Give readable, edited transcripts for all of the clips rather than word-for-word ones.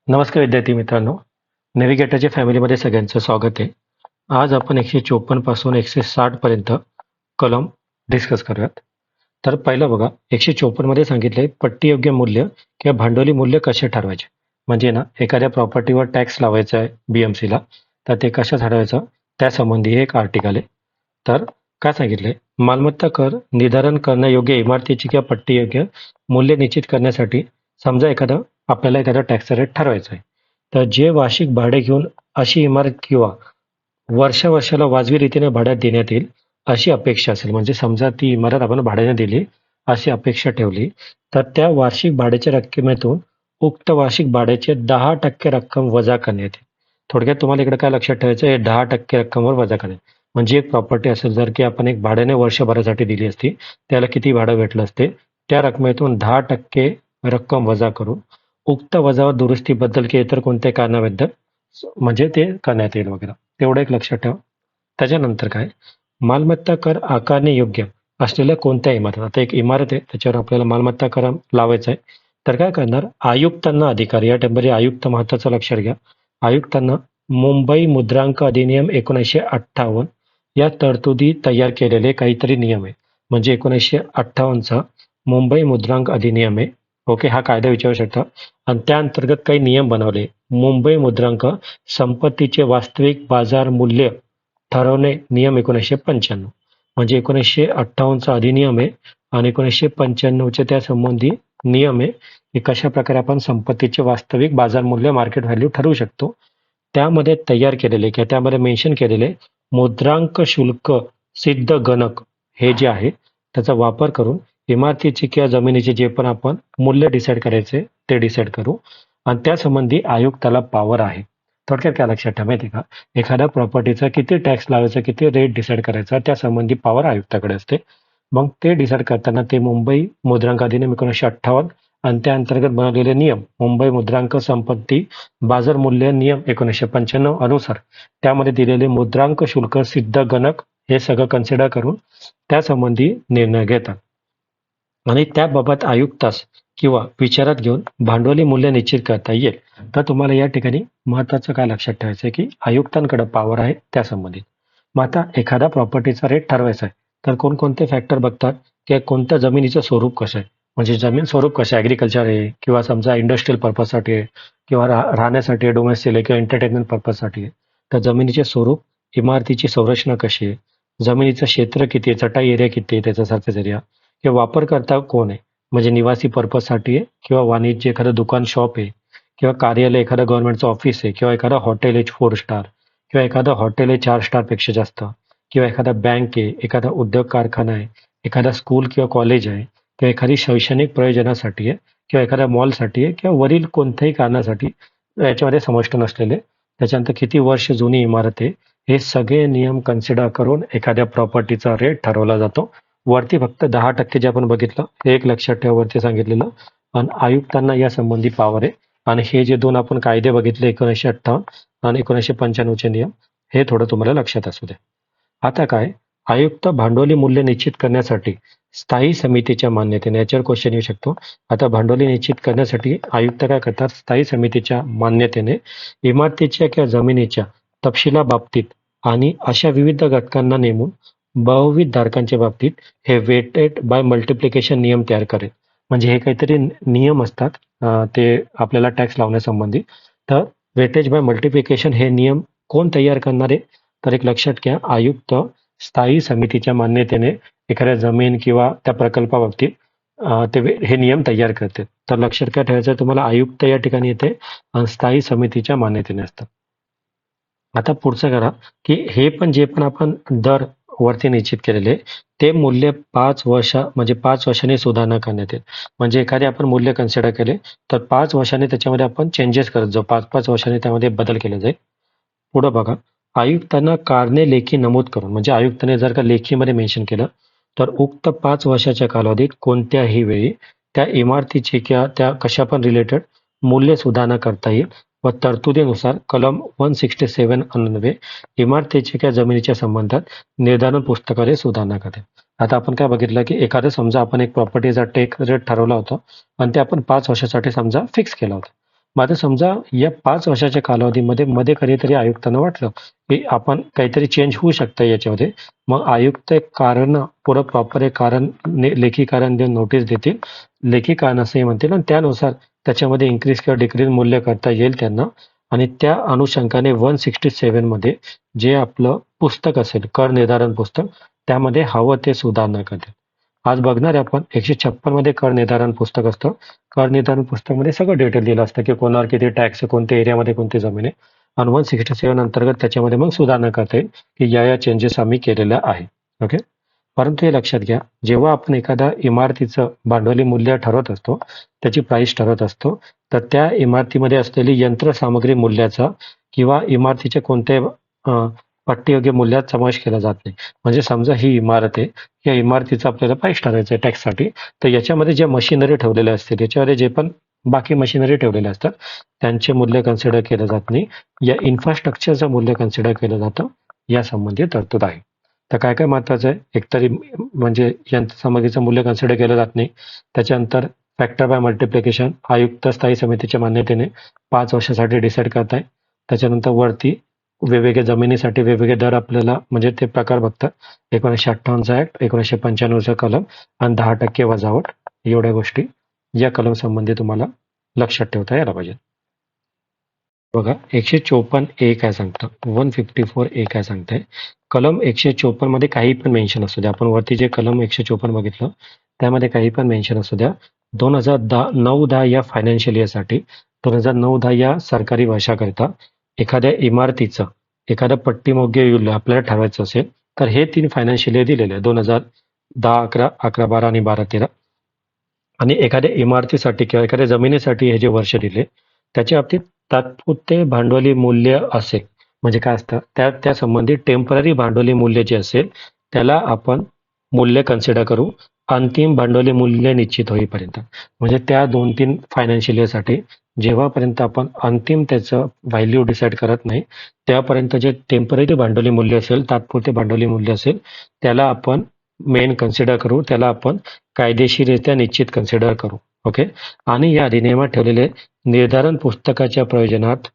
नमस्कार विद्यार्थी मित्रांनो, नेव्हिगेटरच्या फॅमिलीमध्ये सगळ्यांचं स्वागत आहे. आज आपण 154 पासून 160 पर्यंत कलम डिस्कस करूयात. तर पहिलं बघा, 154 मध्ये सांगितले पट्टीयोग्य मूल्य किंवा भांडवली मूल्य कसे ठरवायचे. म्हणजे ना, एखाद्या प्रॉपर्टीवर टॅक्स लावायचा आहे BMC ला, तर ते कसं ठरवायचं त्यासंबंधी एक आर्टिकल आहे. तर काय सांगितले, मालमत्ता कर निर्धारण करण्यायोग्य इमारतीची किंवा पट्टीयोग्य मूल्य निश्चित करण्यासाठी समजा आपल्याला एखादा टॅक्स रेट ठरवायचा आहे. तर जे वार्षिक भाडे घेऊन अशी इमारत किंवा वर्षाला वाजवी रीतीने भाड्यात देण्यात येईल अशी अपेक्षा असेल, म्हणजे समजा ती इमारत आपण भाड्याने दिली अशी अपेक्षा ठेवली, तर त्या वार्षिक भाड्याच्या रक्कमेतून उक्त वार्षिक भाड्याचे 10% रक्कम वजा करण्यात येईल. थोडक्यात तुम्हाला इकडे काय लक्षात ठेवायचं, हे 10% रक्कमवर वजा करण्यात. म्हणजे एक प्रॉपर्टी असेल, जर की आपण एक भाड्याने वर्षभरासाठी दिली असती, त्याला किती भाडं भेटलं असते, त्या रकमेतून 10% रक्कम वजा करून उक्त वजावर दुरुस्तीबद्दल किंवा इतर कोणत्याही कारणाबद्दल म्हणजे ते करण्यात येईल वगैरे. तेवढं एक लक्षात ठेवा. त्याच्यानंतर काय, मालमत्ता कर आकारणे योग्य असलेल्या कोणत्या इमारत, आता एक इमारत आहे त्याच्यावर आपल्याला मालमत्ता कर लावायचा आहे, तर काय करणार, आयुक्तांना अधिकार, या टेम्पररी आयुक्त महत्वाचं लक्षात घ्या. आयुक्तांना मुंबई मुद्रांक अधिनियम 1958 या तरतुदी तयार केलेले काहीतरी नियम आहे. म्हणजे 1958चा मुंबई मुद्रांक अधिनियम आहे. ओके, हा कायदा विचारू शकता. आणि त्या अंतर्गत काही नियम बनवले. मुंबई मुद्रांक संपत्तीचे वास्तविक बाजार मूल्य ठरवणे नियम 1995. म्हणजे 1958चा अधिनियम आहे आणि 1995चे त्या संबंधी नियम आहे की कशा प्रकारे आपण संपत्तीचे वास्तविक बाजार मूल्य, मार्केट व्हॅल्यू ठरवू शकतो. त्यामध्ये तयार केलेले किंवा त्यामध्ये मेन्शन केलेले मुद्रांक शुल्क सिद्ध गणक हे जे आहे त्याचा वापर करून इमारतीचे किंवा जमिनीचे जे पण आपण मूल्य डिसाईड करायचे ते डिसाईड करू. आणि त्यासंबंधी आयुक्ताला पॉवर आहे. थोडक्यात काय लक्षात ठेवा माहिती का, एखाद्या प्रॉपर्टीचा किती टॅक्स लावायचा, किती रेट डिसाईड करायचा, त्यासंबंधी पॉवर आयुक्ताकडे असते. मग ते डिसाईड करताना ते मुंबई मुद्रांक अधिनियम 1958 आणि त्या अंतर्गत बनवलेले नियम, मुंबई मुद्रांक संपत्ती बाजार मूल्य नियम 1995 अनुसार त्यामध्ये दिलेले मुद्रांक शुल्क सिद्ध गणक हे सगळं कन्सिडर करून त्यासंबंधी निर्णय घेतात. आणि त्याबाबत आयुक्तास किंवा विचारात घेऊन भांडवली मूल्य निश्चित करता येईल. तर तुम्हाला या ठिकाणी महत्वाचं काय लक्षात ठेवायचं आहे की आयुक्तांकडे पॉवर आहे त्यासंबंधित. मग आता एखादा प्रॉपर्टीचा रेट ठरवायचा आहे, तर कोणकोणते फॅक्टर बघतात की कोणत्या जमिनीचं स्वरूप कसं आहे. म्हणजे जमीन स्वरूप कसं आहे, ॲग्रिकल्चर आहे किंवा समजा इंडस्ट्रियल पर्पजसाठी आहे किंवा राहण्यासाठी आहे, डोमेस्टिक आहे किंवा एंटरटेनमेंट पर्पजसाठी आहे. तर जमिनीचे स्वरूप, इमारतीची संरचना कशी आहे, जमिनीचं क्षेत्र किती आहे, चटाई एरिया किती आहे, त्याचा सरफेस एरिया, किंवा वापरकर्ता कोण आहे, म्हणजे निवासी पर्पजसाठी आहे किंवा वाणिज्य एखादं दुकान शॉप आहे किंवा कार्यालय एखादं गव्हर्नमेंटचं ऑफिस आहे किंवा एखादं हॉटेल आहे 4 स्टार किंवा एखादं हॉटेल आहे 4 स्टारपेक्षा जास्त किंवा एखादा बँक आहे, एखादा उद्योग कारखाना आहे, एखादा स्कूल किंवा कॉलेज आहे किंवा एखादी शैक्षणिक प्रयोजनासाठी आहे किंवा एखाद्या मॉलसाठी आहे किंवा वरील कोणत्याही कारणासाठी याच्यामध्ये समाविष्ट नसलेले. त्याच्यानंतर किती वर्ष जुनी इमारत आहे, हे सगळे नियम कन्सिडर करून एखाद्या प्रॉपर्टीचा रेट ठरवला जातो. वरती फक्त 10% जे आपण बघितलं हे एक लक्षात ठेवा, वरती सांगितलेलं. आणि आयुक्तांना या संबंधी पॉवर आहे. आणि हे जे दोन आपण कायदे बघितले 1958 आणि 1995चे नियम, हे थोडं तुम्हाला लक्षात असू दे. आता काय, आयुक्त भांडवली मूल्य निश्चित करण्यासाठी स्थायी समितीच्या मान्यतेने, याच्यावर क्वेश्चन येऊ शकतो. आता भांडवली निश्चित करण्यासाठी आयुक्त काय करतात, स्थायी समितीच्या मान्यतेने इमारतीच्या किंवा जमिनीच्या तपशिलाबाबतीत आणि अशा विविध घटकांना नेमून बहुविध धारकांच्या बाबतीत हे वेटेड बाय मल्टिप्लिकेशन नियम तयार करेल. म्हणजे हे काहीतरी नियम असतात ते आपल्याला टॅक्स लावण्यासंबंधी. तर वेटेज बाय मल्टिप्लिकेशन हे नियम कोण तयार करणार आहे, तर एक लक्षात घ्या, आयुक्त स्थायी समितीच्या मान्यतेने एखाद्या जमीन किंवा त्या प्रकल्पाबाबतीत हे नियम तयार करते. तर लक्षात काय ठेवायचं, तुम्हाला आयुक्त या ठिकाणी येते आणि स्थायी समितीच्या मान्यतेने असतात. आता पुढचं करा की हे पण जे पण आपण दर वरती निश्चित केलेले ते मूल्य 5 वर्ष म्हणजे 5 वर्षांनी सुधारणा करण्यात येईल. म्हणजे एखादे आपण मूल्य कन्सिडर केले तर 5 वर्षांनी त्याच्यामध्ये आपण चेंजेस करत जाऊ, 5-5 वर्षांनी त्यामध्ये बदल केले जाईल. पुढं बघा, आयुक्तांना कारणे लेखी नमूद करून, म्हणजे आयुक्ताने जर का लेखीमध्ये मेन्शन केलं तर उक्त 5 वर्षाच्या कालावधीत कोणत्याही वेळी त्या इमारतीची किंवा त्या कशा पण रिलेटेड मूल्य सुधारणा करता येईल व तरतुदीनुसार कलम 167 अन्वये इमारतीच्या किंवा जमिनीच्या संबंधात निर्धारण पुस्तकाने सुधारणा करेल. आता आपण काय बघितलं की एखादं समजा आपण एक प्रॉपर्टीचा टेक रेट ठरवला होता आणि ते आपण 5 वर्षासाठी समजा फिक्स केला होता. मग आता समजा या 5 वर्षाच्या कालावधीमध्ये मध्ये कधीतरी आयुक्तांना वाटलं की आपण काहीतरी चेंज होऊ शकतं याच्यामध्ये, मग आयुक्त एक कारण पुढं प्रॉपर एक कारण लेखी कारण देऊन नोटीस देतील, लेखी कारण असंही म्हणतील आणि त्यानुसार त्याच्यामध्ये इन्क्रीज किंवा डिक्रीज मूल्य करता येईल त्यांना. आणि त्या अनुषंगाने 167 मध्ये जे आपलं पुस्तक असेल कर निर्धारण पुस्तक, त्यामध्ये हवं ते सुधारणा करतील. आज बघणार आहे आपण 156 मध्ये कर निर्धारण पुस्तक असतं. कर निर्धारण पुस्तकामध्ये सगळं डिटेल दिलं असतं की कोणावर किती टॅक्स आहे, कोणत्या एरियामध्ये कोणती जमीन आहे. आणि 167 अंतर्गत त्याच्यामध्ये मग सुधारणा करता येईल की या चेंजेस आम्ही केलेल्या आहे. ओके. परंतु हे लक्षात घ्या, जेव्हा आपण एखाद्या इमारतीचं भांडवली मूल्य ठरवत असतो, त्याची प्राइस ठरवत असतो, तर त्या इमारतीमध्ये असलेली यंत्रसामग्री मूल्याचा किंवा इमारतीच्या कोणत्याही पट्टीयोग्य मूल्यात समावेश केला जात नाही. म्हणजे समजा ही इमारत आहे, या इमारतीचा आपल्याला प्राइस ठरवायचं आहे टॅक्ससाठी, तर याच्यामध्ये ज्या मशिनरी ठेवलेल्या असतील, याच्यामध्ये जे पण बाकी मशिनरी ठेवलेल्या असतात, त्यांचे मूल्य कन्सिडर केलं जात नाही. या इन्फ्रास्ट्रक्चरचं मूल्य कन्सिडर केलं जातं. या संबंधी तरतूद आहे. तर काय काय महत्वाचं आहे, एकतरी म्हणजे यंत्रसामग्रीचं मूल्य कन्सिडर केलं जात नाही. त्याच्यानंतर फॅक्टर बाय मल्टिप्लिकेशन आयुक्त स्थायी समितीच्या मान्यतेने 5 वर्षासाठी डिसाईड करताय. त्याच्यानंतर वरती वेगवेगळ्या जमिनीसाठी वेगवेगळे दर आपल्याला म्हणजे ते प्रकार बघतात. 1958चा ऍक्ट, 1995चा कलम आणि 10% वजावट, एवढ्या गोष्टी या कलम संबंधी तुम्हाला लक्षात ठेवता यायला पाहिजे. बघा 154A काय सांगतं, 154A काय सांगतंय, कलम 154 मध्ये काही पण मेन्शन असू द्या, आपण वरती जे कलम 154 बघितलं त्यामध्ये काही पण मेन्शन असू द्या, 2009-10 या फायनान्शियल इयरसाठी, 2009-10 या सरकारी वर्षाकरिता एखाद्या इमारतीचं एखादं पट्टीमोग्य मूल्य आपल्याला ठरवायचं असेल तर हे 3 फायनान्शियल इयर दिलेले आहे, 2010-11, 11-12 आणि 12-13. आणि एखाद्या इमारतीसाठी किंवा एखाद्या जमिनीसाठी हे जे वर्ष दिले त्याच्या बाबतीत तात्पुरते भांडवली मूल्य असेल, म्हणजे काय असतं त्या त्या संबंधित टेम्पररी भांडवली मूल्य जे असेल त्याला आपण मूल्य कन्सिडर करू अंतिम भांडवली मूल्य निश्चित होईपर्यंत. म्हणजे त्या 2-3 फायनान्शियल इयरसाठी जेव्हापर्यंत आपण अंतिम त्याचं व्हॅल्यू डिसाईड करत नाही त्यापर्यंत जे टेम्पररी भांडवली मूल्य असेल, तात्पुरते भांडवली मूल्य असेल, त्याला आपण मेन कन्सिडर करू, त्याला आपण कायदेशीररित्या निश्चित कन्सिडर करू. ओके. आणि या अधिनियमात ठेवलेले निर्धारण पुस्तकाच्या प्रयोजनात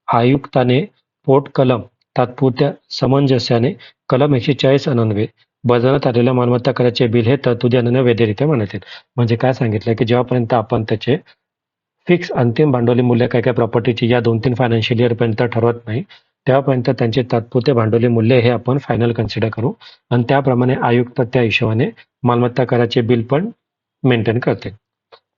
आयुक्ताने पोट कलम तात्पुरत्या समंजस्याने कलम 140 अन्वये बजावण्यात आलेल्या मालमत्ता कराचे बिल हे तरतुदी अन्वये वैधरित्या मानतील. म्हणजे काय सांगितलं की जेव्हापर्यंत आपण त्याचे फिक्स अंतिम भांडवली मूल्य काय काय प्रॉपर्टीची या 2-3 फायनान्शियल इयर पर्यंत ठरवत नाही, तेव्हापर्यंत त्यांचे तात्पुरते भांडवली मूल्य हे आपण फायनल कन्सिडर करू आणि त्याप्रमाणे आयुक्त त्या हिशोबाने मालमत्ता कराचे बिल पण मेंटेन करते.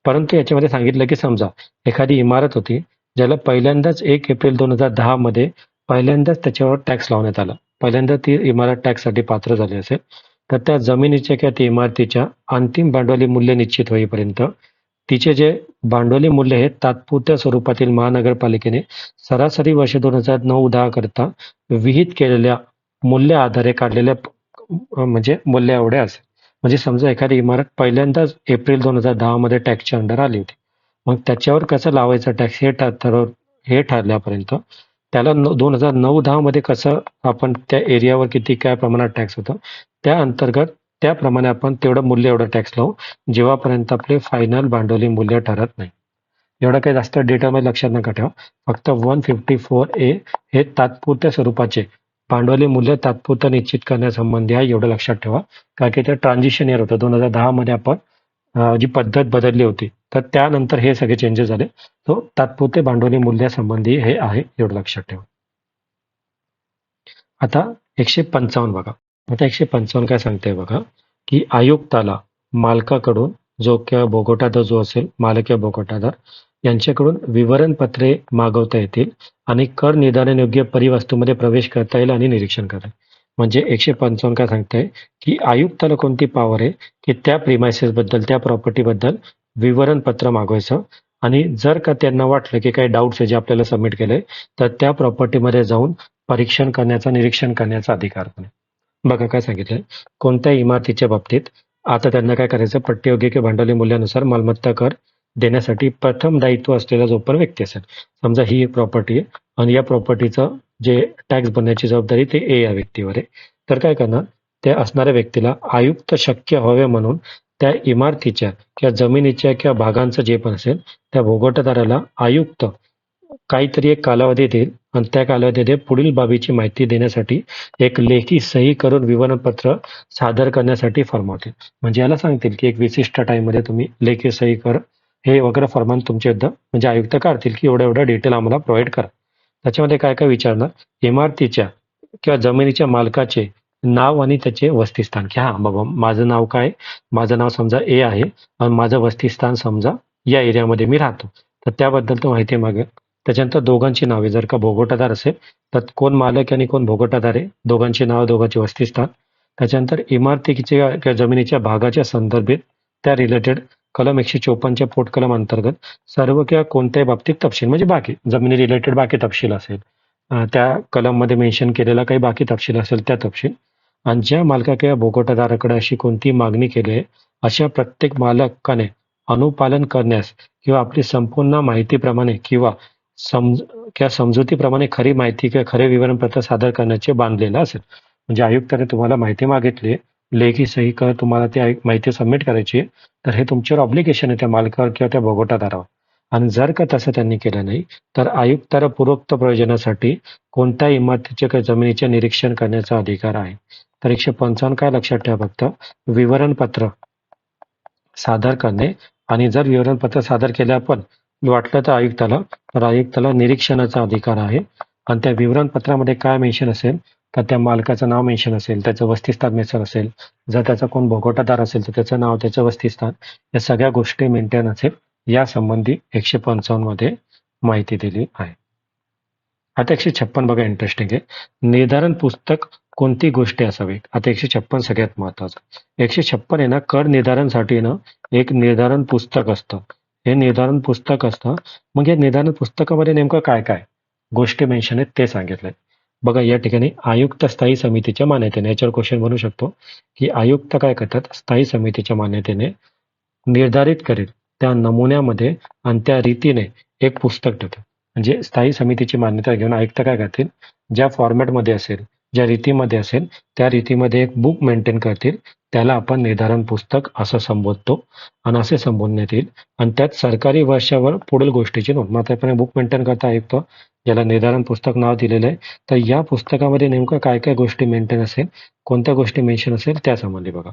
परंतु याच्यामध्ये सांगितलं की समजा एखादी इमारत होती ज्याला पहिल्यांदाच 1 एप्रिल 2010 मध्ये पहिल्यांदाच त्याच्यावर टॅक्स लावण्यात आला, पहिल्यांदा ती इमारत टॅक्ससाठी पात्र झाली असेल, तर त्या जमिनीच्या किंवा त्या इमारतीच्या अंतिम भांडवली मूल्य निश्चित होईपर्यंत तिचे जे भांडवली मूल्य हे तात्पुरत्या स्वरूपातील महानगरपालिकेने सरासरी वर्ष 2009-10 करता विहित केलेल्या मूल्य आधारे काढलेल्या म्हणजे मूल्य एवढे असेल. म्हणजे समजा एखादी इमारत पहिल्यांदाच एप्रिल 2010 मध्ये टॅक्सच्या अंडर आली होती, मग त्याच्यावर कसं लावायचा टॅक्स हे ठरल्यापर्यंत त्याला 2009-10 मध्ये कसं आपण त्या एरियावर किती काय प्रमाणात टॅक्स होतं त्या अंतर्गत त्याप्रमाणे आपण तेवढं मूल्य एवढं टॅक्स लावू जेव्हापर्यंत आपले फायनल भांडवली मूल्य ठरत नाही. एवढं काही जास्त डेटामध्ये लक्षात नका ठेवा. फक्त 154A हे तात्पुरत्या स्वरूपाचे भांडवली मूल्य तात्पुरतं निश्चित करण्यासंबंधी आहे, एवढं लक्षात ठेवा. कारण की ते ट्रान्झिशन इयर होतं, 2010 मध्ये आपण जी पद्धत बदलली होती तर त्यानंतर हे सगळे चेंजेस झाले. तो तात्पुरते भांडवली मूल्यासंबंधी हे आहे, एवढं लक्षात ठेवा. आता 155 बघा. आता 155 काय सांगते बघा की आयुक्ताला मालकाकडून जो किंवा भोगवटादार जो असेल, मालक किंवा भोगवटादार यांच्याकडून विवरणपत्रे मागवता येतील आणि कर निर्धारण योग्य परिवस्तूमध्ये प्रवेश करता येईल आणि निरीक्षण करता येईल. म्हणजे 155 काय सांगताय की आयुक्ताला कोणती पॉवर आहे की त्या प्रिमायसेस बद्दल, त्या प्रॉपर्टी बद्दल विवरणपत्र मागवायचं आणि जर का त्यांना वाटलं की काही डाऊट्स आहे जे आपल्याला सबमिट केलंय तर त्या प्रॉपर्टीमध्ये जाऊन परीक्षण करण्याचा, निरीक्षण करण्याचा अधिकार पण आहे. बघा काय सांगितलंय, कोणत्याही इमारतीच्या बाबतीत आता त्यांना काय करायचं, पट्टीयोग्य किंवा भांडवली मूल्यानुसार मालमत्ता कर देण्यासाठी प्रथम दायित्व असलेला जो पण व्यक्ती असेल, समजा ही एक प्रॉपर्टी आहे आणि या प्रॉपर्टीचं जे टॅक्स भरण्याची जबाबदारी ते ए या व्यक्तीवर आहे, तर काय करणार, त्या असणाऱ्या व्यक्तीला आयुक्त शक्य व्हावे म्हणून त्या इमारतीच्या किंवा जमिनीच्या किंवा भागांचं जे पण असेल त्या भोगवटादाराला आयुक्त काहीतरी एक कालावधी देईल आणि त्या कालावधीमध्ये पुढील बाबीची माहिती देण्यासाठी एक लेखी सही करून विवरणपत्र सादर करण्यासाठी फरमावतील. म्हणजे याला सांगतील की एक विशिष्ट टाईममध्ये तुम्ही लेखी सही कर, हे वगैरे फरमान तुमचे म्हणजे आयुक्त काढतील की एवढं एवढं डिटेल आम्हाला प्रोव्हाइड करा. त्याच्यामध्ये काय काय विचारणार, इमारतीच्या किंवा जमिनीच्या मालकाचे नाव आणि त्याचे वसतिस्थान, की हा बाबा माझं नाव काय, माझं नाव समजा ए आहे आणि माझं वसतिस्थान समजा या एरियामध्ये मी राहतो, तर त्याबद्दल तो माहिती मागेल. त्याच्यानंतर दोघांची नावे, जर का भोगवटादार असेल तर कोण मालक आणि कोण भोगवटादार आहे, दोघांची नाव, दोघांचे वसतिस्थान. त्याच्यानंतर इमारतीच्या किंवा जमिनीच्या भागाच्या संदर्भित त्या रिलेटेड कलम 154च्या पोटकलम अंतर्गत सर्व किंवा कोणत्याही बाबतीत तपशील, म्हणजे बाकी जमिनी रिलेटेड बाकी तपशील असेल, त्या कलममध्ये मेन्शन केलेला काही बाकी तपशील असेल त्या तपशील. आणि ज्या मालका किंवा भोगवटादाराकडे अशी कोणतीही मागणी केली आहे, अशा प्रत्येक मालकाने अनुपालन करण्यास किंवा आपली संपूर्ण माहितीप्रमाणे किंवा समजुतीप्रमाणे खरी माहिती किंवा खरे विवरणपत्र सादर करण्याचे बांधलेलं असेल. म्हणजे आयुक्ताने तुम्हाला माहिती मागितली, लेखी सही कर तुम्हाला ती माहिती सबमिट करायची आहे, तर हे तुमच्यावर ऑब्लिगेशन आहे त्या मालकावर किंवा त्या भोगवटादारावर. आणि जर का तसं त्यांनी केलं नाही, तर आयुक्ताला पूर्वोक्त प्रयोजनासाठी कोणत्याही इमारतीचे किंवा जमिनीचे निरीक्षण करण्याचा अधिकार आहे. तर 155 काय लक्षात ठेवा फक्त, विवरणपत्र सादर करणे, आणि जर विवरणपत्र सादर केलं पण वाटलं तर आयुक्ताला निरीक्षणाचा अधिकार आहे. आणि त्या विवरणपत्रामध्ये काय मेन्शन असेल, तर त्या मालकाचं नाव मेन्शन असेल, त्याचं वसतिस्थान मेन्शन असेल, जर त्याचा कोण भोगवटादार असेल तर त्याचं नाव, त्याचं वसतिस्थान, या सगळ्या गोष्टी मेंटेन असेल, या संबंधी 155 मध्ये माहिती दिली आहे. आता 156 बघा, इंटरेस्टिंग आहे. निर्धारण पुस्तक कोणती गोष्टी असावी. आता 156 सगळ्यात महत्वाचं. 156 आहे ना, कर निर्धारणसाठी ना एक निर्धारण पुस्तक असतं. हे निर्धारण पुस्तक असतं. मग या निर्धारण पुस्तकामध्ये नेमकं काय काय गोष्टी मेन्शन आहेत ते सांगितलंय. बघा या ठिकाणी आयुक्त स्थायी समितीच्या मान्यतेने, याच्यावर क्वेश्चन बनू शकतो की आयुक्त काय करतात, स्थायी समितीच्या मान्यतेने निर्धारित करेल त्या नमुन्यामध्ये आणि त्या रीतीने एक पुस्तक ठेवतात. म्हणजे स्थायी समितीची मान्यता घेऊन आयुक्त काय करतील, ज्या फॉर्मॅटमध्ये असेल, ज्या रीतीमध्ये असेल, त्या रीतीमध्ये एक बुक मेंटेन करतील. त्याला आपण निर्धारण पुस्तक असं संबोधतो आणि असे संबोधण्यात येईल. आणि त्यात सरकारी वर्षावर पुढील गोष्टीची नोंद. मग आपण बुक मेंटेन करता आयुक्त, ज्याला निर्धारण पुस्तक नाव दिलेलं आहे, तर या पुस्तकामध्ये नेमकं काय काय गोष्टी मेंटेन असेल, कोणत्या गोष्टी मेन्शन असेल त्यासंबंधी बघा.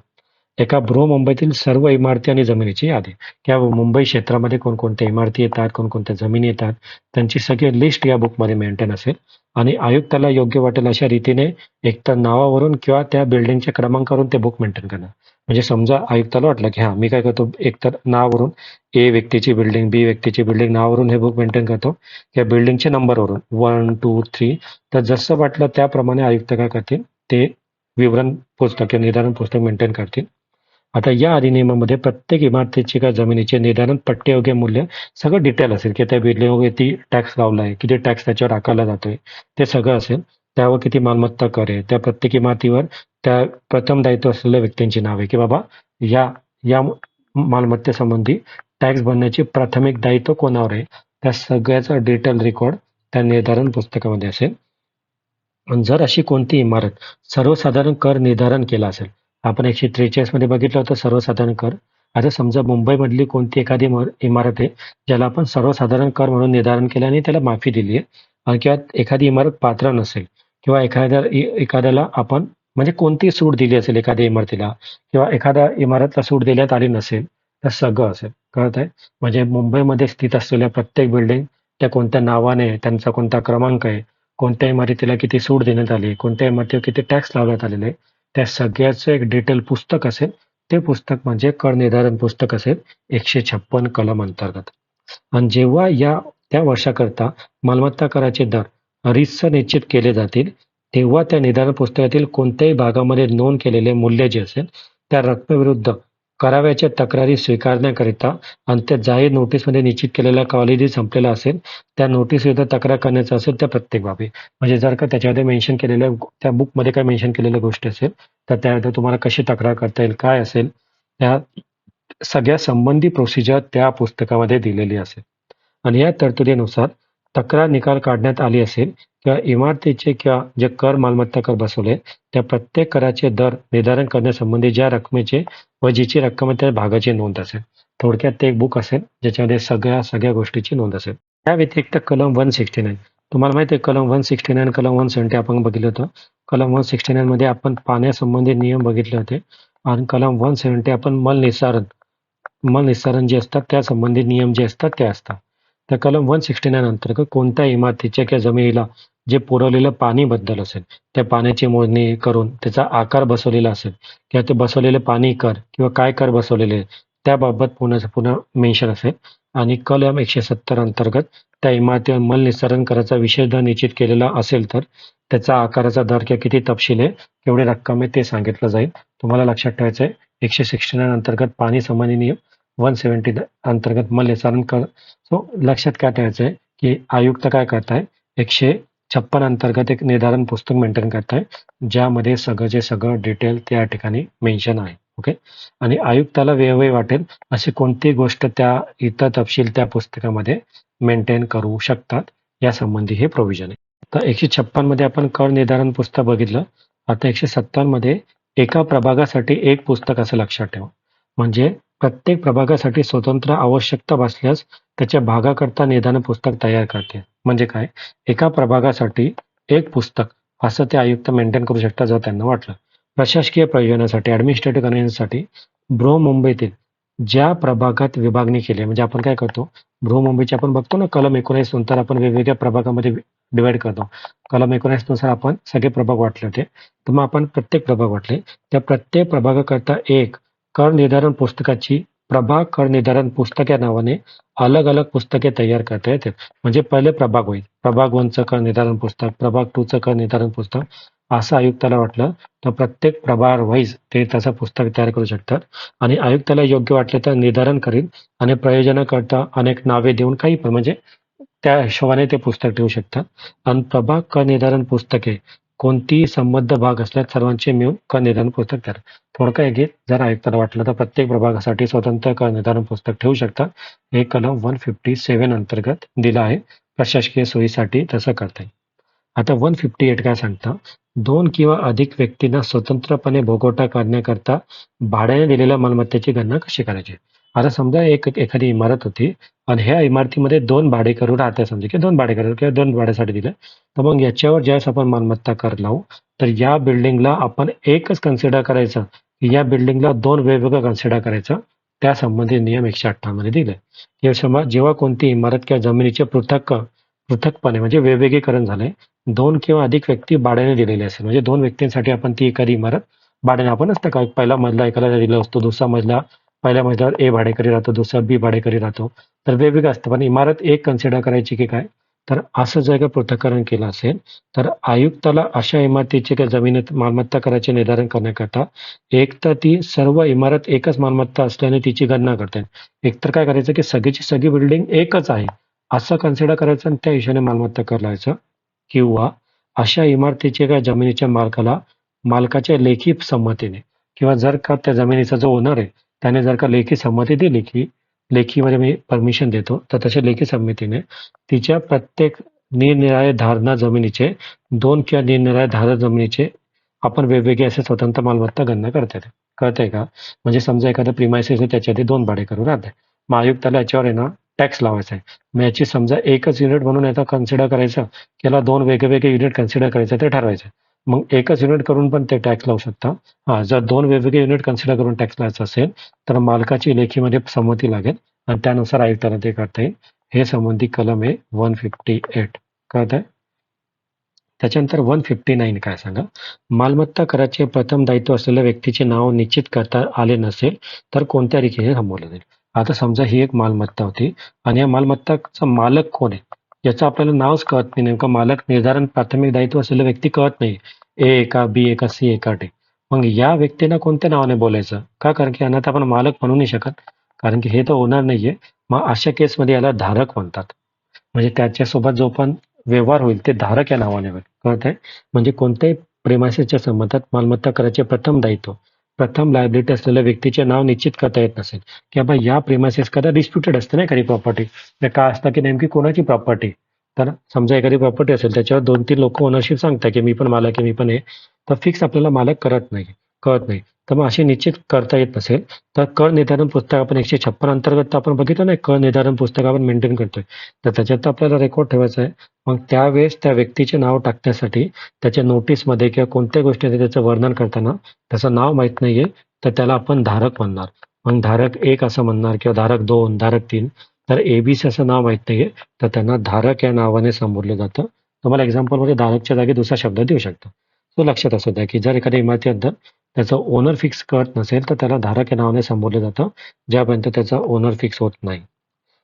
एका बृहमुंबईतील सर्व इमारती आणि जमिनीची यादी, किंवा मुंबई क्षेत्रामध्ये कोणकोणत्या इमारती येतात, कोणकोणत्या जमिनी येतात, त्यांची सगळी लिस्ट या बुकमध्ये मेंटेन असेल. आणि आयुक्ताला योग्य वाटेल अशा रीतीने एकतर नावावरून किंवा त्या बिल्डिंगच्या क्रमांकावरून ते बुक मेंटेन करणार. म्हणजे समजा आयुक्ताला वाटलं की मी काय करतो, एकतर नावावरून ए व्यक्तीची बिल्डिंग, बी व्यक्तीची बिल्डिंग, नावावरून हे बुक मेंटेन करतो, या बिल्डिंगच्या नंबरवरून 1, 2, 3. तर जसं वाटलं त्याप्रमाणे आयुक्त काय करतील, ते विवरण पुस्तक किंवा निर्धारण पुस्तक मेंटेन करतील. आता या अधिनियमामध्ये प्रत्येक इमारतीची किंवा जमिनीचे निर्धारण पट्टीयोग्य मूल्य सगळं डिटेल असेल, की त्या बिल्डिंगवर किती टॅक्स लावला आहे, किती टॅक्स त्याच्यावर आकारला जातोय, ते सगळं असेल. त्यावर किती मालमत्ता कर आहे, त्या प्रत्येक इमारतीवर त्या प्रथम दायित्व असलेल्या व्यक्तींची नावे, की बाबा या या मालमत्तेसंबंधी टॅक्स भरण्याची प्राथमिक दायित्व कोणावर आहे, त्या सगळ्याचा डिटेल रेकॉर्ड त्या निर्धारण पुस्तकामध्ये असेल. आणि जर अशी कोणती इमारत सर्वसाधारण कर निर्धारण केला असेल, आपण 143 मध्ये बघितलं होतं सर्वसाधारण कर. आता समजा मुंबईमधली कोणती एखादी इमारत आहे, ज्याला आपण सर्वसाधारण कर म्हणून निर्धारण केलं आणि त्याला माफी दिली आहे, किंवा एखादी इमारत पात्र नसेल, किंवा एखाद्याला आपण म्हणजे कोणती सूट दिली असेल एखाद्या इमारतीला, किंवा एखाद्या इमारतला सूट देण्यात आली नसेल, तर सगळं असेल. कळत आहे. म्हणजे मुंबईमध्ये स्थित असलेल्या प्रत्येक बिल्डिंग, त्या कोणत्या नावाने, त्यांचा कोणता क्रमांक आहे, कोणत्या इमारतीला किती सूट देण्यात आली, कोणत्या इमारतीवर किती टॅक्स लावण्यात आलेले आहे, त्या सगळ्याचं एक डिटेल पुस्तक असेल. ते पुस्तक म्हणजे कर निर्धारण पुस्तक असेल 156 कलम अंतर्गत. आणि जेव्हा त्या वर्षाकरता मालमत्ता कराचे दर रीतसर निश्चित केले जातील, तेव्हा त्या निर्धारण पुस्तकातील कोणत्याही भागामध्ये नोंद केलेले मूल्य जे असेल, त्या रकमेविरुद्ध कराव्याच्या तक्रारी स्वीकारण्याकरिता आणि त्या जाहीर नोटीसमध्ये निश्चित केलेला कालावधी संपलेला असेल, त्या नोटीसविरुद्ध तक्रार करण्याचं असेल त्या प्रत्येक बाबी. म्हणजे जर का त्याच्यामध्ये मेन्शन केलेल्या, त्या बुकमध्ये काय मेन्शन केलेल्या गोष्टी असेल, तर त्यामध्ये तुम्हाला कशी तक्रार करता येईल, काय असेल, त्या सगळ्या संबंधी प्रोसिजर त्या पुस्तकामध्ये दिलेली असेल. आणि या तरतुदीनुसार तक्रार निकाल काढण्यात आली असेल, किंवा इमारतीचे किंवा जे कर मालमत्ता कर बसवले, त्या प्रत्येक कराचे दर निर्धारण करण्यासंबंधी ज्या रकमेचे व जिची रक्कम आहे त्या भागाची नोंद असेल. थोडक्यात ते एक बुक असेल ज्याच्यामध्ये सगळ्या गोष्टीची नोंद असेल. त्या व्यतिरिक्त कलम 169 तुम्हाला माहिती आहे कलम 169 कलम 170 आपण बघितलं होतं. कलम 169 मध्ये आपण पाण्यासंबंधी नियम बघितले होते आणि कलम 170 आपण मल निस्सारण जे असतात त्या संबंधित नियम जे असतात ते असतात. तर कलम 169 अंतर्गत कोणत्या इमारतीच्या किंवा जमिनीला जे पुरवलेलं पाणी बद्दल असेल त्या पाण्याची मोजणी करून त्याचा आकार बसवलेला असेल किंवा ते बसवलेले पाणी कर किंवा काय कर बसवलेले त्याबाबत पुन्हा मेन्शन असेल आणि कलम 170 अंतर्गत त्या इमारतीवर मल निस्सारण कराचा विषय दर निश्चित केलेला असेल तर त्याचा आकाराचा दर किंवा किती तपशील आहे केवढी रक्कम आहे ते सांगितलं जाईल. तुम्हाला लक्षात ठेवायचं आहे 169 अंतर्गत पाणी संबंधी नियम 170 अंतर्गत मल निस्सारण कर. सो लक्षात काय ठेवायचं आहे की आयुक्त काय करताय 156 अंतर्गत एक निर्धारण पुस्तक मेंटेन करताय ज्यामध्ये सगळं डिटेल त्या ठिकाणी मेन्शन आहे. ओके आणि आयुक्ताला वेळोवेळी वाटेल अशी कोणती गोष्ट त्या इतर तपशील त्या पुस्तकामध्ये मेंटेन करू शकतात यासंबंधी हे प्रोव्हिजन आहे. तर 156 मध्ये आपण कर निर्धारण पुस्तक बघितलं. आता 157 मध्ये एका प्रभागासाठी एक पुस्तक असं लक्षात ठेवा. म्हणजे प्रत्येक प्रभागासाठी स्वतंत्र आवश्यकता भासल्यास त्याच्या भागाकरता निर्धारण पुस्तक तयार करते. म्हणजे काय एका प्रभागासाठी एक पुस्तक असं ते आयुक्त मेंटेन करू शकतात जर त्यांना वाटलं. प्रशासकीय प्रयोजनासाठी ऍडमिनिस्ट्रेटिव्ह कन्व्हिनियन्ससाठी बृहन्मुंबईतील ज्या प्रभागात विभागणी केली म्हणजे आपण काय करतो बृहन्मुंबईची आपण बघतो ना कलम 19 नंतर आपण वेगवेगळ्या प्रभागामध्ये डिवाइड करतो. कलम 19 नुसार आपण सगळे प्रभाग वाटले होते. तर मग आपण प्रत्येक प्रभाग वाटले. त्या प्रत्येक प्रभागाकरता एक कर निर्धारण पुस्तकाची प्रभाग कर निर्धारण पुस्तक या नावाने अलग अलग पुस्तके तयार करता येतात. म्हणजे पहिले प्रभाग होईल. प्रभाग 1चं कर निर्धारण पुस्तक, प्रभाग 2चं कर निर्धारण पुस्तक असं आयुक्ताला वाटलं तर प्रत्येक प्रभाग वाईज ते त्याचं पुस्तक तयार करू शकतात आणि आयुक्ताला योग्य वाटले तर निर्धारण करील आणि प्रयोजनाकरता अनेक नावे देऊन काही पण म्हणजे त्या हिशोबाने ते पुस्तक ठेवू शकतात. आणि प्रभाग कर निर्धारण पुस्तके कोणतीही संबद्ध भाग असल्यास सर्वांचे मिळून कर निर्धारण पुस्तक तयार. थोडक्यात एक जर आयुक्ताला वाटलं तर प्रत्येक प्रभागासाठी स्वतंत्र कर निर्धारण पुस्तक ठेवू शकतात. हे कलम 157 अंतर्गत दिलं आहे. प्रशासकीय सोयीसाठी तसं करता येईल. आता 158 काय सांगतं 2 किंवा अधिक व्यक्तींना स्वतंत्रपणे भोगवटा करण्याकरता भाड्याने दिलेल्या मालमत्तेची गणना कशी करायची. आता समजा एखादी इमारत होती आणि ह्या इमारतीमध्ये 2 भाडेकरू राहतात समजा की 2 भाडेकरू किंवा 2 भाड्यासाठी दिलं. तर मग याच्यावर ज्यावेळेस आपण मालमत्ता कर लावू तर या बिल्डिंगला आपण एकच कन्सिडर करायचं की या बिल्डिंगला 2 वेगवेगळं कन्सिडर करायचं त्या संबंधी नियम 158 मध्ये दिले. जेव्हा कोणती इमारत किंवा जमिनीचे पृथकपणे म्हणजे वेगवेगळीकरण झालंय 2 किंवा अधिक व्यक्ती भाड्याने दिलेले असेल म्हणजे 2 व्यक्तींसाठी आपण ती एखादी इमारत भाड्याने आपण असतं का पहिला मजला एकाला दिला असतो दुसरा मजला पहिल्या मजल्यावर ए भाडेकरी राहतो दुसरा बी भाडेकरी राहतो तर वेगवेगळं असतं पण इमारत एक कन्सिडर करायची की काय तर असं जर का पृथक्करण केलं असेल तर आयुक्ताला अशा इमारतीचे किंवा जमिनीत मालमत्ता करायचे निर्धारण करण्याकरता एक तर ती सर्व इमारत एकच मालमत्ता असल्याने तिची गणना करते. एकतर काय करायचं की सगळीची सगळी बिल्डिंग एकच आहे असं कन्सिडर करायचं आणि त्या हिशोबाने मालमत्ता कर लावायचं किंवा अशा इमारतीच्या किंवा जमिनीच्या मालकाच्या लेखी संमतीने किंवा जर का त्या जमिनीचा जो ओनर आहे त्याने जर का लेखी संमती दिली की लेखीमध्ये मी परमिशन देतो तर तशा लेखी संमतीने तिच्या प्रत्येक निरनिराळ्या धारणा जमिनीचे 2 किंवा निरनिराळ्या धारणा जमिनीचे आपण वेगवेगळे असे स्वतंत्र मालमत्ता गणना करता येते. कळतंय का? म्हणजे समजा एखादा प्रिमायसेस आहे त्याच्याआधी 2 भाडेकरू राहते. मग आयुक्ताला याच्यावर आहे ना टॅक्स लावायचा आहे. मग याची समजा एकच युनिट म्हणून याचा कन्सिडर करायचं की याला 2 वेगवेगळे युनिट कन्सिडर करायचं ते ठरवायचं. मग एकच युनिट करून पण ते टॅक्स लावू शकता. हां, जर 2 वेगवेगळे युनिट कन्सिडर करून टॅक्स लावायचा असेल तर मालकाची लेखीमध्ये संमती लागेल आणि त्यानुसार आयुक्ताला ते करता येईल. हे संबंधी कलम आहे 158. कळतंय? त्याच्यानंतर 159 काय सांगा मालमत्ता कराचे प्रथम दायित्व असलेल्या व्यक्तीचे नाव निश्चित करता आले नसेल तर कोणत्या रीतीने थांबवलं जाईल. आता समजा ही एक मालमत्ता होती आणि या मालमत्ताचा मालक कोण आहे याचं आपल्याला नावच कळत नाही. नेमकं मालक निर्धारण प्राथमिक दायित्व असलेल्या व्यक्ती कळत नाही. ए का बी एका सी एका डी. मग या व्यक्तीला कोणत्या नावाने बोलायचं का कारण की यांना तर आपण मालक म्हणू नाही शकत कारण की हे तर ओनर नाहीये. मग अशा केसमध्ये याला धारक म्हणतात. म्हणजे त्याच्यासोबत जो पण व्यवहार होईल ते धारक या नावाने होईल. कळतंय? म्हणजे कोणत्याही प्रेमाइसेसच्या संबंधात मालमत्ता कराचे प्रथम दायित्व प्रथम लायबिलिटी असलेल्या व्यक्तीचे नाव निश्चित करता येत नसेल की बाबा या प्रेमाइसेस कदा डिस्प्युटेड असते ना एखादी प्रॉपर्टी काय असतं की नेमकी कोणाची प्रॉपर्टी तर समजा एखादी प्रॉपर्टी असेल त्याच्यावर 2-3 लोक ओनरशिप सांगतात की मी पण मालक आहे मी पण आहे तर फिक्स आपल्याला मालक कळत नाही. तर मग अशी निश्चित करता येत नसेल तर कर निर्धारण पुस्तक आपण 156 अंतर्गत आपण बघितलं नाही, कर निर्धारण पुस्तक आपण मेंटेन करतोय, तर त्याच्यात आपल्याला रेकॉर्ड ठेवायचा आहे. मग त्यावेळेस त्या व्यक्तीचे नाव टाकण्यासाठी त्याच्या नोटीसमध्ये किंवा कोणत्या गोष्टीमध्ये त्याचं वर्णन करताना त्याचं नाव माहीत नाहीये, तर त्याला आपण धारक म्हणणार. मग धारक 1 असं म्हणणार किंवा धारक 2, धारक 3. तर एबीसी असं नाव माहीत नाहीये, तर त्यांना धारक या नावाने संबोधलं जातं. तुम्हाला एक्झाम्पलमध्ये धारकच्या जागी दुसरा शब्द देऊ शकतो. तो लक्षात असू द्या की जर एखाद्या इमारतीबद्दल त्याचं ओनर फिक्स कळत नसेल तर त्याला धारक या नावाने संबोधलं जातं, ज्यापर्यंत त्याचा ओनर फिक्स होत नाही.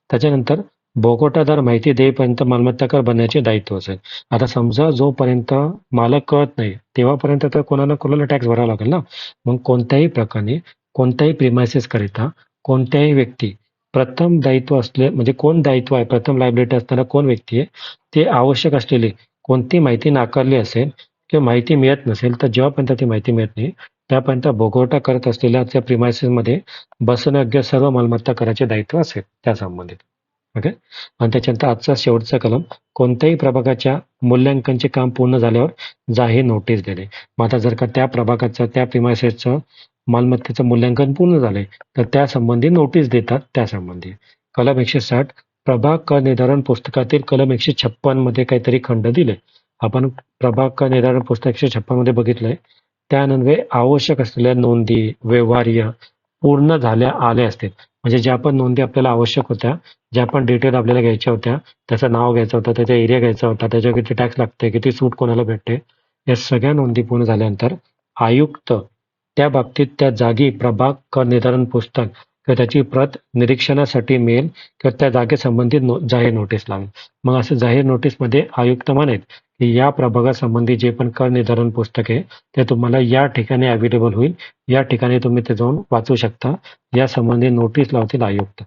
त्याच्यानंतर बोगोटादार माहिती देईपर्यंत मालमत्ता कर भरण्याचे दायित्व असेल. आता समजा जोपर्यंत मालक कळत नाही तेव्हापर्यंत तर कोणाला कोणाला टॅक्स भरावा लागेल ना. मग कोणत्याही प्रकारे कोणत्याही प्रिमायसेस करिता कोणत्याही व्यक्ती प्रथम दायित्व असले म्हणजे कोण दायित्व आहे, प्रथम लायबिलिटी असताना कोण व्यक्ती आहे, ते आवश्यक असलेली कोणती माहिती नाकारली असेल किंवा माहिती मिळत नसेल तर जेव्हापर्यंत ती माहिती मिळत नाही त्यापर्यंत बोगवटा करत असलेल्या त्या प्रिमायसेसमध्ये बसण्यायोग्य सर्व मालमत्ता कराचे दायित्व असेल त्या संबंधित. ओके. आणि त्याच्यानंतर आजचा शेवटचा कलम, कोणत्याही प्रभागाच्या मूल्यांकनचे काम पूर्ण झाल्यावर जाहीर नोटीस देणे. मग आता जर का त्या प्रभागाचं त्या प्रिमायसेसचं मालमत्तेचं मूल्यांकन पूर्ण झालंय तर त्या संबंधी नोटीस देतात त्या संबंधी. कलम 160 प्रभाग कर निर्धारण पुस्तकातील कलम 156 मध्ये काहीतरी खंड दिले. आपण प्रभाग कर निर्धारण पुस्तक 156 मध्ये बघितलंय. त्यानंतर आवश्यक असलेल्या नोंदी व्यवहार्य पूर्ण झाल्या आल्या असतील, म्हणजे ज्या पण नोंदी आपल्याला आवश्यक होत्या, ज्या पण डिटेल आपल्याला घ्यायच्या होत्या, त्याचं नाव घ्यायचं होतं, त्याचा एरिया घ्यायचा होता, त्याच्यावर किती टॅक्स लागते, किती सूट कोणाला भेटते, या सगळ्या नोंदी पूर्ण झाल्यानंतर आयुक्त त्या बाबतीत त्या जागी प्रभाग कर निर्धारण पुस्तक किंवा त्याची प्रत निरीक्षणासाठी मिळेल किंवा त्या जागेसंबंधित जाहीर नोटीस लावेल. मग असं जाहीर नोटीसमध्ये आयुक्त म्हणेल की या प्रभागासंबंधी जे पण कर निर्धारण पुस्तक आहे ते तुम्हाला या ठिकाणी अवेलेबल होईल, या ठिकाणी तुम्ही ते जाऊन वाचू शकता, या संबंधी नोटीस लावतील आयुक्त.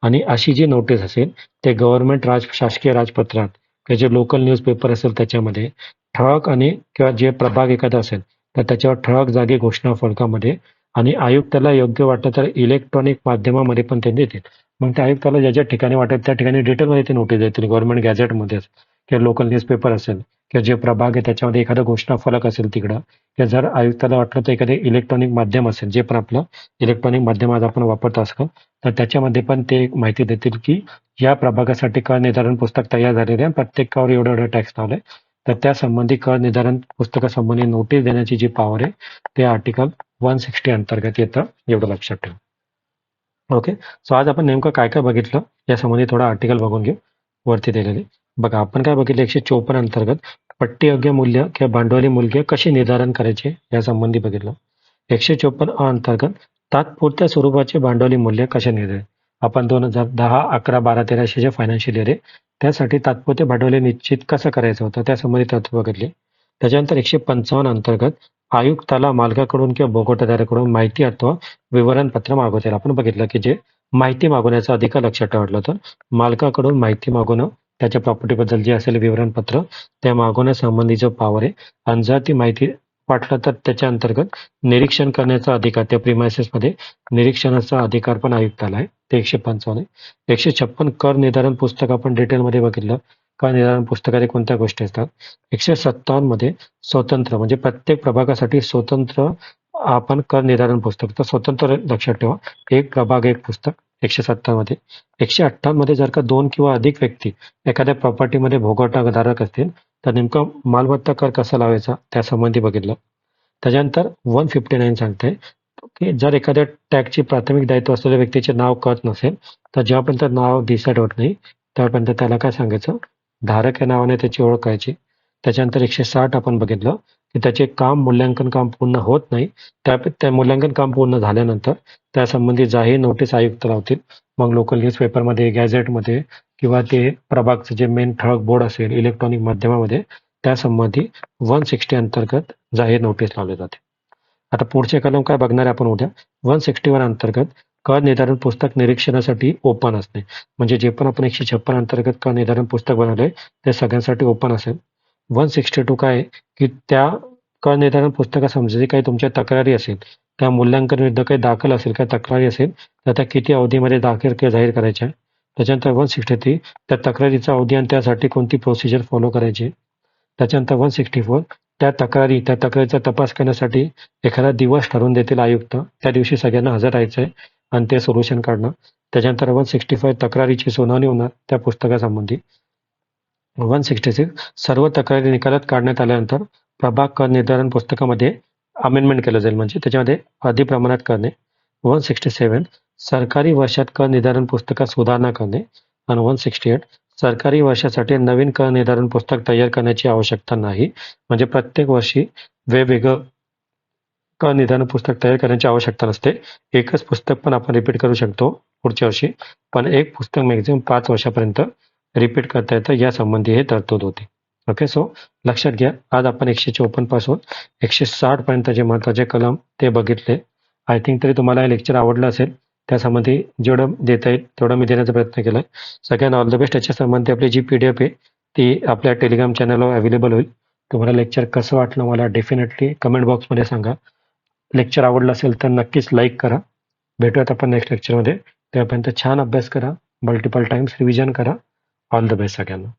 आणि अशी जी नोटीस असेल ते गव्हर्नमेंट शासकीय राजपत्रात किंवा जे लोकल न्यूजपेपर असेल त्याच्यामध्ये ठळक आणि किंवा जे प्रभाग एखादा असेल तर त्याच्यावर ठळक जागी घोषणा फलकामध्ये आणि आयुक्ताला योग्य वाटलं तर इलेक्ट्रॉनिक माध्यमामध्ये पण ते देतील. मग त्या आयुक्ताला ज्या ज्या ठिकाणी वाटेल त्या ठिकाणी डिटेलमध्ये ते नोटीस देतील, गव्हर्नमेंट गॅझेटमध्येच किंवा लोकल न्यूजपेपर असेल किंवा जे प्रभाग आहे त्याच्यामध्ये एखादा घोषणा फलक असेल तिकडं, किंवा जर आयुक्ताला वाटलं तर एखादे इलेक्ट्रॉनिक माध्यम असेल, जे पण आपलं इलेक्ट्रॉनिक माध्यम आज आपण वापरत असतो, तर त्याच्यामध्ये पण ते माहिती देतील की या प्रभागासाठी कर निर्धारण पुस्तक तयार झालेले आहे, प्रत्येकावर एवढं एवढं टॅक्स लावलंय, तर त्या संबंधी कर निर्धारण पुस्तकासंबंधी नोटीस देण्याची जी पॉवर आहे ते आर्टिकल 160 अंतर्गत येतं, एवढं लक्षात ठेवा. ओके. सो आज आपण नेमकं काय काय बघितलं या संबंधी थोडा आर्टिकल बघून घेऊ वरती दिलेले. बघा आपण काय बघितलं 154 अंतर्गत पट्टीयोग्य मूल्य किंवा भांडवली मूल्य कसे निर्धारण करायचे या संबंधी बघितलं. 154 अंतर्गत तात्पुरत्या स्वरूपाचे भांडवली मूल्य कसे निर्धारित. आपण 2010, 11, 12, 13 जे फायनान्शियल इयर आहे त्यासाठी तात्पुरते भांडवली निश्चित कसं करायचं होतं त्या संबंधी तत्व बघितले. त्याच्यानंतर 155 अंतर्गत आयुक्ताला मालकाकडून किंवा बोगवटादाराकडून माहिती अथवा विवरणपत्र मागवता येईल. आपण बघितलं की जे माहिती मागवण्याचा अधिकार लक्षात ठेवलं होतं, मालकाकडून माहिती मागवणं, त्याच्या प्रॉपर्टीबद्दल जे असेल विवरणपत्र त्या मागवण्यासंबंधीचं पॉवर आहे. आणि जर ती माहिती वाटलं तर त्याच्या अंतर्गत निरीक्षण करण्याचा अधिकार त्या प्रिमायसेसमध्ये निरीक्षणाचा अधिकार पण आयुक्ताला आहे, ते 155 आहे. 156 कर निर्धारण पुस्तक आपण डिटेलमध्ये बघितलं, कर निर्धारण पुस्तकात कोणत्या गोष्टी असतात. 157 मध्ये स्वतंत्र म्हणजे प्रत्येक प्रभागासाठी स्वतंत्र आपण कर निर्धारण पुस्तक, तर स्वतंत्र लक्षात ठेवा, एक प्रभाग एक पुस्तक 157 मध्ये. 158 मध्ये जर का 2 किंवा अधिक व्यक्ती एखाद्या प्रॉपर्टीमध्ये भोगवटाधारक असतील तर नेमका मालमत्ता कर कसा लावायचा त्या संबंधी बघितलं. त्याच्यानंतर 159 सांगते की जर एखाद्या टॅक्सची प्राथमिक दायित्व असलेल्या व्यक्तीचे नाव कळत नसेल तर जेव्हापर्यंत नाव डिसाईड होत नाही त्यापर्यंत त्याला काय सांगायचं, धारक या नावाने त्याची ओळख करायची. त्याच्यानंतर 160 आपण बघितलं की त्याचे काम मूल्यांकन काम पूर्ण होत नाही, त्या मूल्यांकन काम पूर्ण झाल्यानंतर त्यासंबंधी जाहीर नोटीस आयुक्त लावतील. मग लोकल न्यूजपेपरमध्ये गॅझेटमध्ये किंवा ते प्रभागचं जे मेन ठळक बोर्ड असेल इलेक्ट्रॉनिक माध्यमामध्ये त्यासंबंधी 160 अंतर्गत जाहीर नोटीस लावले जाते. आता पुढचे कलम काय बघणार आहे आपण उद्या. 161 अंतर्गत कर निर्धारण पुस्तक निरीक्षणासाठी ओपन असणे, म्हणजे जे पण आपण 156 अंतर्गत कर निर्धारण पुस्तक बनवले ते सगळ्यांसाठी ओपन असेल. 162 काय आहे की त्या कर निर्धारण पुस्तकासंबंधी काही तुमच्या तक्रारी असेल, त्या मूल्यांकन विरुद्ध काही दाखल असेल, काही तक्रारी असेल तर त्या किती अवधीमध्ये दाखल किंवा जाहीर करायच्या. त्याच्यानंतर 163 त्या तक्रारीचा अवधी आणि त्यासाठी कोणती प्रोसिजर फॉलो करायची. त्याच्यानंतर 164 त्या तक्रारीचा तपास करण्यासाठी एखादा दिवस ठरवून देतील आयुक्त. त्या दिवशी सगळ्यांना हजर राहायचं आहे आणि ते सोल्युशन काढणं. त्याच्यानंतर 165 तक्रारीची सुनावणी होणार त्या पुस्तकासंबंधी. 166 सर्व तक्रारी निकालात काढण्यात आल्यानंतर प्रभाग कर निर्धारण पुस्तकामध्ये अमेंडमेंट केलं जाईल, म्हणजे त्याच्यामध्ये अधिक प्रमाणात करणे. 167 सरकारी वर्षात कर निर्धारण पुस्तकात सुधारणा करणे. आणि 168 सरकारी वर्षासाठी नवीन कर निर्धारण पुस्तक तयार करण्याची आवश्यकता नाही, म्हणजे प्रत्येक वर्षी वेगवेगळं कर निर्धारण पुस्तक तयार करण्याची आवश्यकता नसते. एकच पुस्तक पण आपण रिपीट करू शकतो पुढच्या वर्षी, पण एक पुस्तक मॅक्झिमम 5 वर्षापर्यंत रिपीट करता येतं, यासंबंधी हे तरतूद होती. ओके, सो लक्षात घ्या, आज आपण 154 पासून 160 पर्यंतचे महत्त्वाचे कलम ते बघितले. आय थिंक तरी तुम्हाला हे लेक्चर आवडलं असेल. त्यासंबंधी जेवढं देता येईल तेवढं मी देण्याचा प्रयत्न केला. सगळ्यांना ऑल द बेस्ट. याच्या संबंधी आपली जी PDF आहे ती आपल्या टेलिग्राम चॅनलवर अवेलेबल होईल. तुम्हाला लेक्चर कसं वाटलं मला डेफिनेटली कमेंट बॉक्समध्ये सांगा. लेक्चर आवडलं असेल तर नक्कीच लाईक करा. भेटूयात आपण नेक्स्ट लेक्चरमध्ये. त्यापर्यंत छान अभ्यास करा, मल्टिपल टाइम्स रिव्हिजन करा. ऑल द बेस्ट सगळ्यांना.